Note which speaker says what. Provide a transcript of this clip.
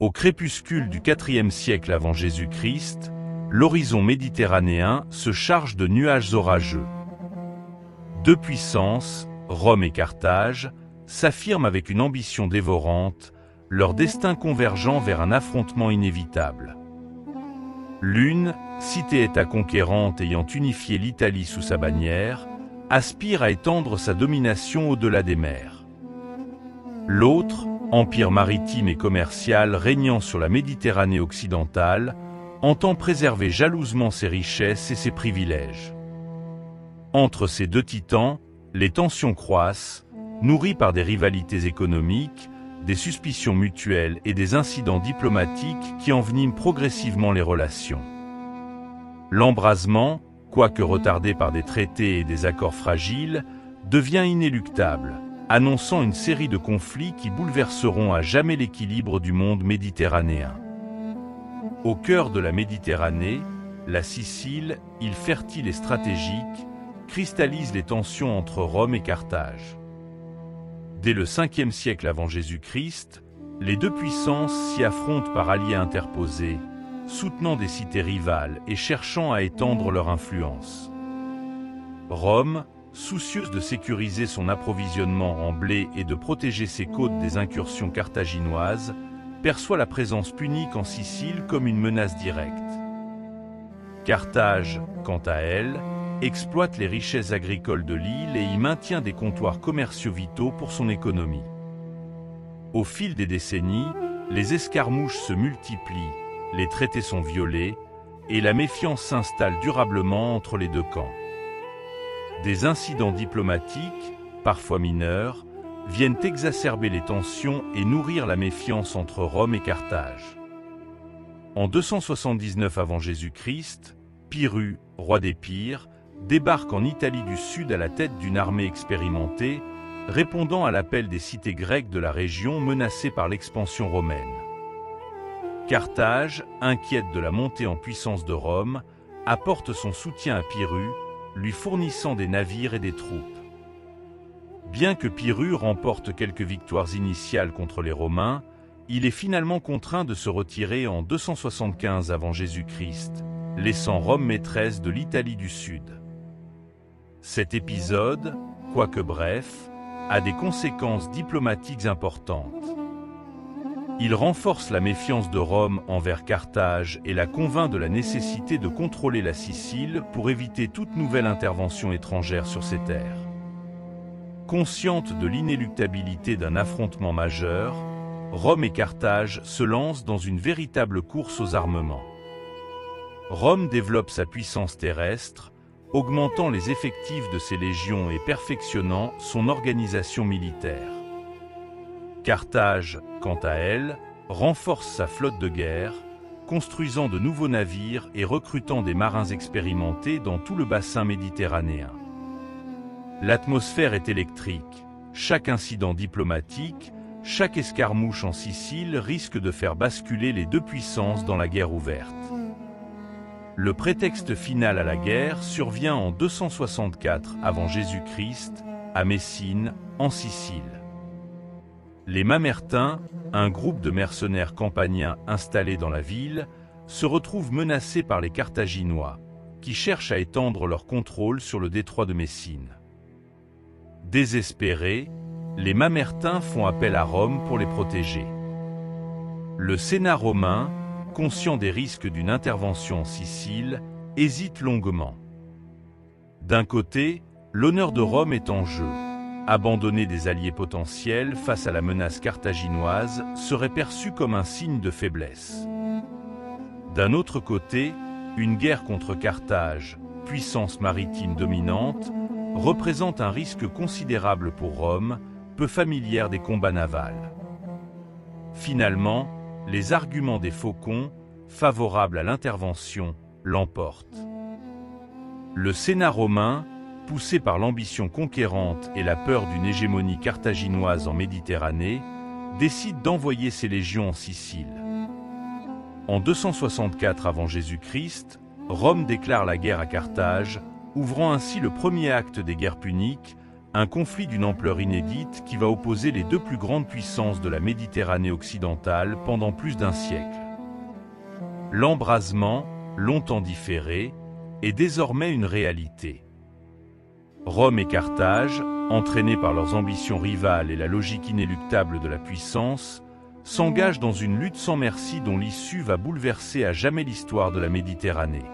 Speaker 1: Au crépuscule du IVe siècle avant Jésus-Christ, l'horizon méditerranéen se charge de nuages orageux. Deux puissances, Rome et Carthage, s'affirment avec une ambition dévorante, leur destin convergeant vers un affrontement inévitable. L'une, cité-État conquérante ayant unifié l'Italie sous sa bannière, aspire à étendre sa domination au-delà des mers. L'autre, empire maritime et commercial régnant sur la Méditerranée occidentale, entend préserver jalousement ses richesses et ses privilèges. Entre ces deux titans, les tensions croissent, nourries par des rivalités économiques, des suspicions mutuelles et des incidents diplomatiques qui enveniment progressivement les relations. L'embrasement, quoique retardé par des traités et des accords fragiles, devient inéluctable, annonçant une série de conflits qui bouleverseront à jamais l'équilibre du monde méditerranéen. Au cœur de la Méditerranée, la Sicile, île fertile et stratégique, cristallise les tensions entre Rome et Carthage. Dès le 5e siècle avant Jésus-Christ, les deux puissances s'y affrontent par alliés interposés, soutenant des cités rivales et cherchant à étendre leur influence. Rome, soucieuse de sécuriser son approvisionnement en blé et de protéger ses côtes des incursions carthaginoises, perçoit la présence punique en Sicile comme une menace directe. Carthage, quant à elle, exploite les richesses agricoles de l'île et y maintient des comptoirs commerciaux vitaux pour son économie. Au fil des décennies, les escarmouches se multiplient, les traités sont violés, et la méfiance s'installe durablement entre les deux camps. Des incidents diplomatiques, parfois mineurs, viennent exacerber les tensions et nourrir la méfiance entre Rome et Carthage. En 279 avant Jésus-Christ, Pyrrhus, roi d'Épire, débarque en Italie du Sud à la tête d'une armée expérimentée, répondant à l'appel des cités grecques de la région menacées par l'expansion romaine. Carthage, inquiète de la montée en puissance de Rome, apporte son soutien à Pyrrhus, lui fournissant des navires et des troupes. Bien que Pyrrhus remporte quelques victoires initiales contre les Romains, il est finalement contraint de se retirer en 275 avant Jésus-Christ, laissant Rome maîtresse de l'Italie du Sud. Cet épisode, quoique bref, a des conséquences diplomatiques importantes. Il renforce la méfiance de Rome envers Carthage et la convainc de la nécessité de contrôler la Sicile pour éviter toute nouvelle intervention étrangère sur ses terres. Consciente de l'inéluctabilité d'un affrontement majeur, Rome et Carthage se lancent dans une véritable course aux armements. Rome développe sa puissance terrestre, augmentant les effectifs de ses légions et perfectionnant son organisation militaire. Carthage, quant à elle, renforce sa flotte de guerre, construisant de nouveaux navires et recrutant des marins expérimentés dans tout le bassin méditerranéen. L'atmosphère est électrique. Chaque incident diplomatique, chaque escarmouche en Sicile risque de faire basculer les deux puissances dans la guerre ouverte. Le prétexte final à la guerre survient en 264 avant Jésus-Christ, à Messine, en Sicile. Les Mamertins, un groupe de mercenaires campaniens installés dans la ville, se retrouvent menacés par les Carthaginois, qui cherchent à étendre leur contrôle sur le détroit de Messine. Désespérés, les Mamertins font appel à Rome pour les protéger. Le Sénat romain, conscient des risques d'une intervention en Sicile, hésite longuement. D'un côté, l'honneur de Rome est en jeu. Abandonner des alliés potentiels face à la menace carthaginoise serait perçu comme un signe de faiblesse. D'un autre côté, une guerre contre Carthage, puissance maritime dominante, représente un risque considérable pour Rome, peu familière des combats navals. Finalement, les arguments des faucons, favorables à l'intervention, l'emportent. Le Sénat romain, poussé par l'ambition conquérante et la peur d'une hégémonie carthaginoise en Méditerranée, décide d'envoyer ses légions en Sicile. En 264 avant Jésus-Christ, Rome déclare la guerre à Carthage, ouvrant ainsi le premier acte des guerres puniques, un conflit d'une ampleur inédite qui va opposer les deux plus grandes puissances de la Méditerranée occidentale pendant plus d'un siècle. L'embrasement, longtemps différé, est désormais une réalité. Rome et Carthage, entraînés par leurs ambitions rivales et la logique inéluctable de la puissance, s'engagent dans une lutte sans merci dont l'issue va bouleverser à jamais l'histoire de la Méditerranée.